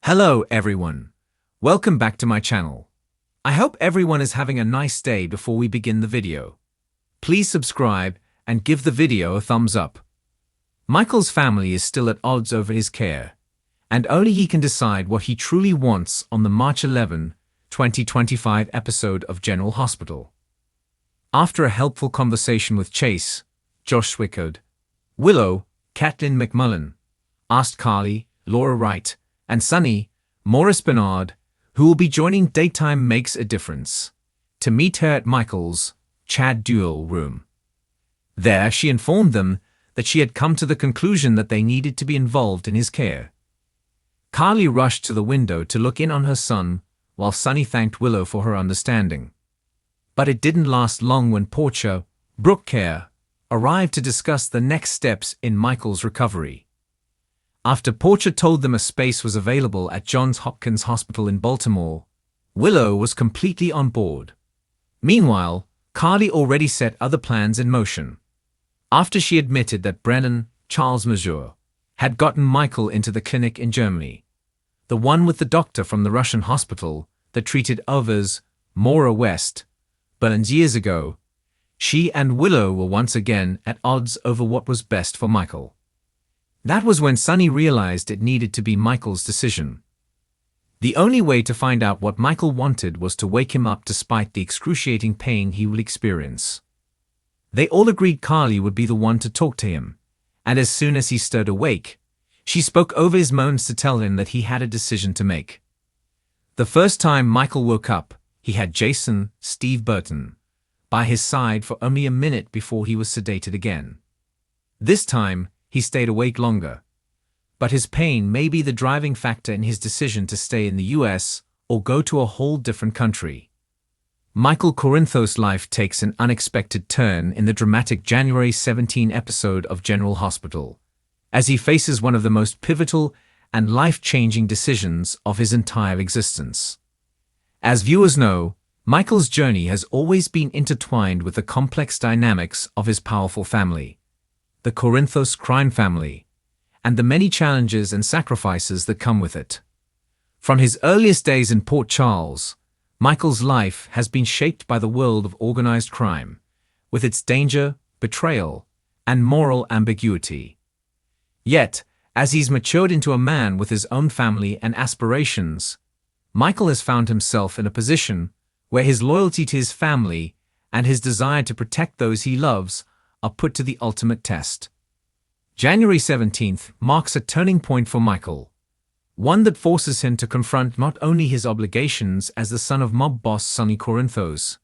Hello everyone. Welcome back to my channel. I hope everyone is having a nice day before we begin the video. Please subscribe and give the video a thumbs up. Michael's family is still at odds over his care, and only he can decide what he truly wants on the March 11, 2025 episode of General Hospital. After a helpful conversation with Chase, Josh Swickard, Willow, Kathleen McMullen, asked Carly, Laura Wright, and Sunny, Maurice Bernard, who will be joining Daytime Makes a Difference, to meet her at Michael's Chad Duell room. There, she informed them that she had come to the conclusion that they needed to be involved in his care. Carly rushed to the window to look in on her son, while Sunny thanked Willow for her understanding. But it didn't last long when Portia, Brooke Care, arrived to discuss the next steps in Michael's recovery. After Portia told them a space was available at Johns Hopkins Hospital in Baltimore, Willow was completely on board. Meanwhile, Carly already set other plans in motion. After she admitted that Brennan, Charles Mazur, had gotten Michael into the clinic in Germany, the one with the doctor from the Russian hospital that treated others, Maura West, burns years ago, she and Willow were once again at odds over what was best for Michael. That was when Sunny realized it needed to be Michael's decision. The only way to find out what Michael wanted was to wake him up despite the excruciating pain he would experience. They all agreed Carly would be the one to talk to him, and as soon as he stirred awake, she spoke over his moans to tell him that he had a decision to make. The first time Michael woke up, he had Jason, Steve Burton, by his side for only a minute before he was sedated again. This time, he stayed awake longer. But his pain may be the driving factor in his decision to stay in the US or go to a whole different country. Michael Corinthos' life takes an unexpected turn in the dramatic January 17 episode of General Hospital, as he faces one of the most pivotal and life-changing decisions of his entire existence. As viewers know, Michael's journey has always been intertwined with the complex dynamics of his powerful family, the Corinthos crime family, and the many challenges and sacrifices that come with it. From his earliest days in Port Charles, Michael's life has been shaped by the world of organized crime, with its danger, betrayal, and moral ambiguity. Yet, as he's matured into a man with his own family and aspirations, Michael has found himself in a position where his loyalty to his family and his desire to protect those he loves are put to the ultimate test. January 17th marks a turning point for Michael, one that forces him to confront not only his obligations as the son of mob boss Sonny Corinthos,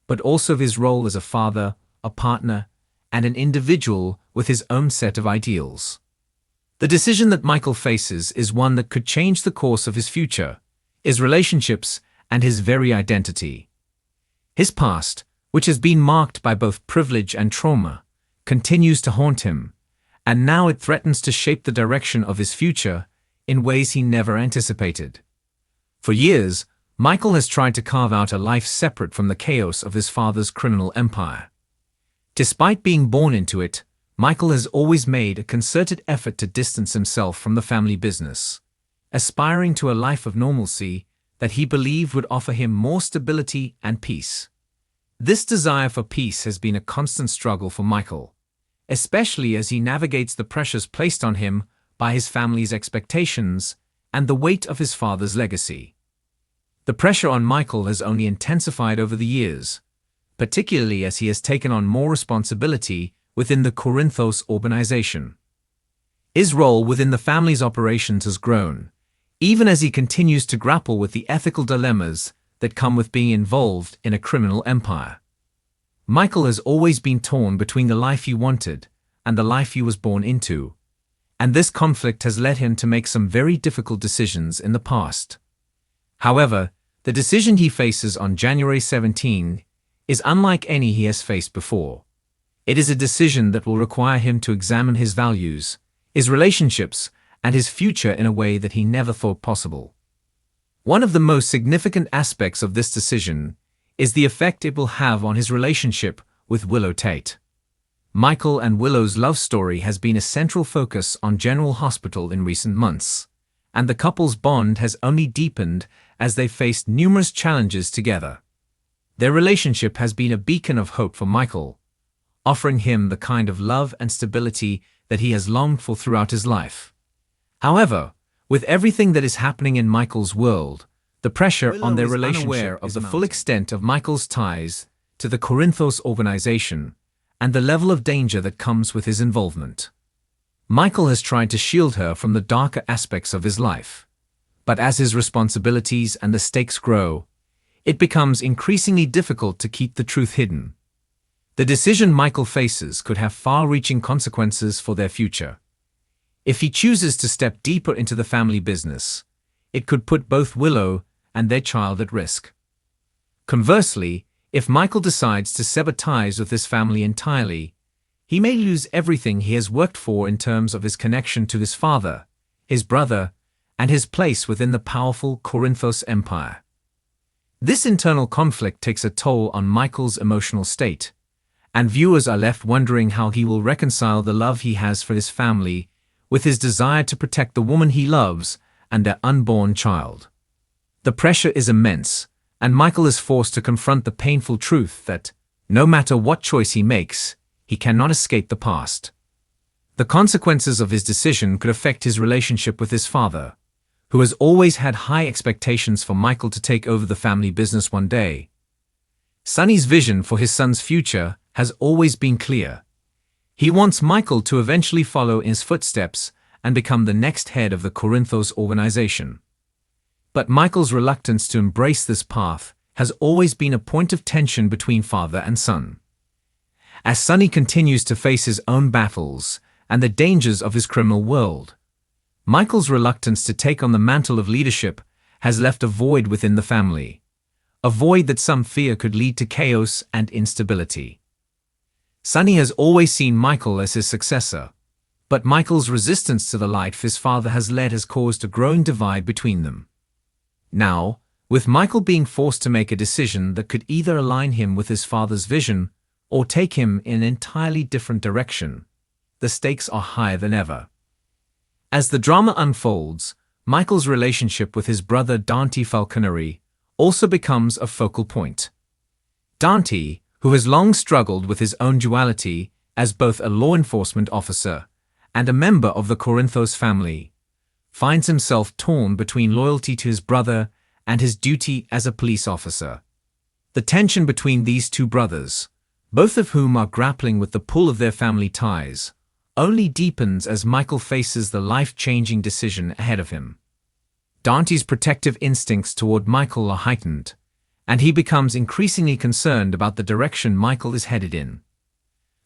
but also his role as a father, a partner, and an individual with his own set of ideals. The decision that Michael faces is one that could change the course of his future, his relationships, and his very identity. His past, which has been marked by both privilege and trauma, continues to haunt him, and now it threatens to shape the direction of his future in ways he never anticipated. For years, Michael has tried to carve out a life separate from the chaos of his father's criminal empire. Despite being born into it, Michael has always made a concerted effort to distance himself from the family business, aspiring to a life of normalcy that he believed would offer him more stability and peace. This desire for peace has been a constant struggle for Michael, especially as he navigates the pressures placed on him by his family's expectations and the weight of his father's legacy. The pressure on Michael has only intensified over the years, particularly as he has taken on more responsibility within the Corinthos organization. His role within the family's operations has grown, even as he continues to grapple with the ethical dilemmas that come with being involved in a criminal empire. Michael has always been torn between the life he wanted and the life he was born into, and this conflict has led him to make some very difficult decisions in the past. However, the decision he faces on January 17 is unlike any he has faced before. It is a decision that will require him to examine his values, his relationships, and his future in a way that he never thought possible. One of the most significant aspects of this decision is the effect it will have on his relationship with Willow Tate. Michael and Willow's love story has been a central focus on General Hospital in recent months, and the couple's bond has only deepened as they faced numerous challenges together. Their relationship has been a beacon of hope for Michael, offering him the kind of love and stability that he has longed for throughout his life. However, with everything that is happening in Michael's world, the pressure on their relationship of the full extent of Michael's ties to the Corinthos organization and the level of danger that comes with his involvement. Michael has tried to shield her from the darker aspects of his life, but as his responsibilities and the stakes grow, it becomes increasingly difficult to keep the truth hidden. The decision Michael faces could have far-reaching consequences for their future. If he chooses to step deeper into the family business, it could put both Willow and their child at risk. Conversely, if Michael decides to sever ties with his family entirely, he may lose everything he has worked for in terms of his connection to his father, his brother, and his place within the powerful Corinthos empire. This internal conflict takes a toll on Michael's emotional state, and viewers are left wondering how he will reconcile the love he has for his family with his desire to protect the woman he loves and their unborn child. The pressure is immense, and Michael is forced to confront the painful truth that, no matter what choice he makes, he cannot escape the past. The consequences of his decision could affect his relationship with his father, who has always had high expectations for Michael to take over the family business one day. Sonny's vision for his son's future has always been clear. He wants Michael to eventually follow in his footsteps and become the next head of the Corinthos organization. But Michael's reluctance to embrace this path has always been a point of tension between father and son. As Sonny continues to face his own battles and the dangers of his criminal world, Michael's reluctance to take on the mantle of leadership has left a void within the family, a void that some fear could lead to chaos and instability. Sonny has always seen Michael as his successor, but Michael's resistance to the life his father has led has caused a growing divide between them. Now, with Michael being forced to make a decision that could either align him with his father's vision or take him in an entirely different direction, the stakes are higher than ever. As the drama unfolds, Michael's relationship with his brother Dante Falconeri also becomes a focal point. Dante, who has long struggled with his own duality as both a law enforcement officer and a member of the Corinthos family, finds himself torn between loyalty to his brother and his duty as a police officer. The tension between these two brothers, both of whom are grappling with the pull of their family ties, only deepens as Michael faces the life-changing decision ahead of him. Dante's protective instincts toward Michael are heightened, and he becomes increasingly concerned about the direction Michael is headed in.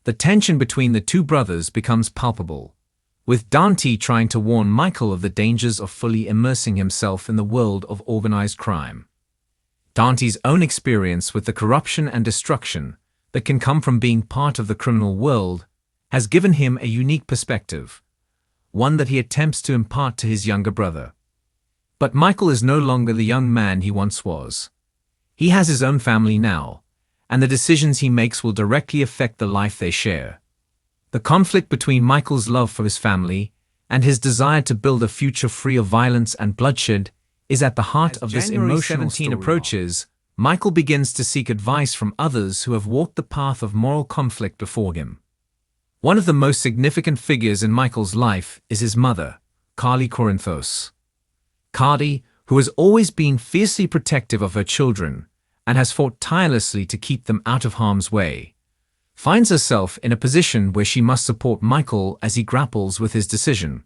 The tension between the two brothers becomes palpable, with Dante trying to warn Michael of the dangers of fully immersing himself in the world of organized crime. Dante's own experience with the corruption and destruction that can come from being part of the criminal world has given him a unique perspective, one that he attempts to impart to his younger brother. But Michael is no longer the young man he once was. He has his own family now, and the decisions he makes will directly affect the life they share. The conflict between Michael's love for his family and his desire to build a future free of violence and bloodshed is at the heart of this emotional story. Approaches, Michael begins to seek advice from others who have walked the path of moral conflict before him. One of the most significant figures in Michael's life is his mother, Carly Corinthos. Carly, who has always been fiercely protective of her children and has fought tirelessly to keep them out of harm's way, finds herself in a position where she must support Michael as he grapples with his decision.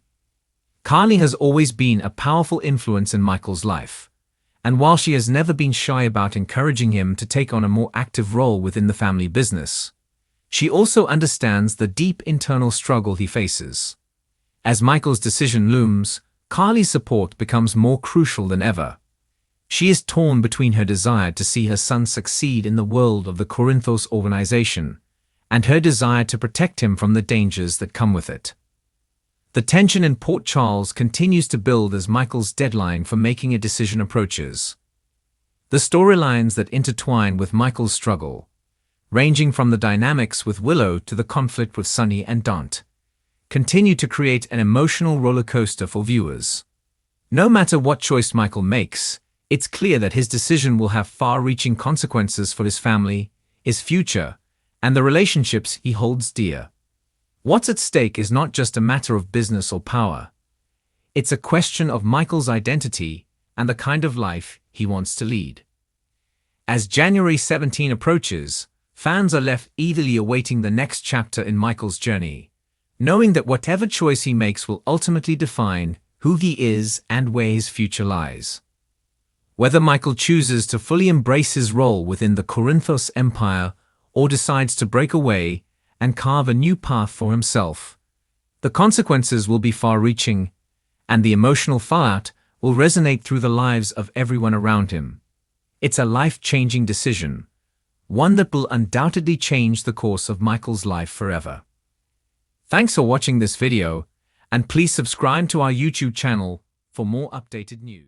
Carly has always been a powerful influence in Michael's life, and while she has never been shy about encouraging him to take on a more active role within the family business, she also understands the deep internal struggle he faces. As Michael's decision looms, Carly's support becomes more crucial than ever. She is torn between her desire to see her son succeed in the world of the Corinthos organization and her desire to protect him from the dangers that come with it. The tension in Port Charles continues to build as Michael's deadline for making a decision approaches. The storylines that intertwine with Michael's struggle, ranging from the dynamics with Willow to the conflict with Sonny and Dante, continue to create an emotional roller coaster for viewers. No matter what choice Michael makes, it's clear that his decision will have far-reaching consequences for his family, his future, and the relationships he holds dear. What's at stake is not just a matter of business or power. It's a question of Michael's identity and the kind of life he wants to lead. As January 17 approaches, fans are left eagerly awaiting the next chapter in Michael's journey, knowing that whatever choice he makes will ultimately define who he is and where his future lies. Whether Michael chooses to fully embrace his role within the Corinthos empire or decides to break away and carve a new path for himself, the consequences will be far-reaching, and the emotional fallout will resonate through the lives of everyone around him. It's a life-changing decision, one that will undoubtedly change the course of Michael's life forever. Thanks for watching this video, and please subscribe to our YouTube channel for more updated news.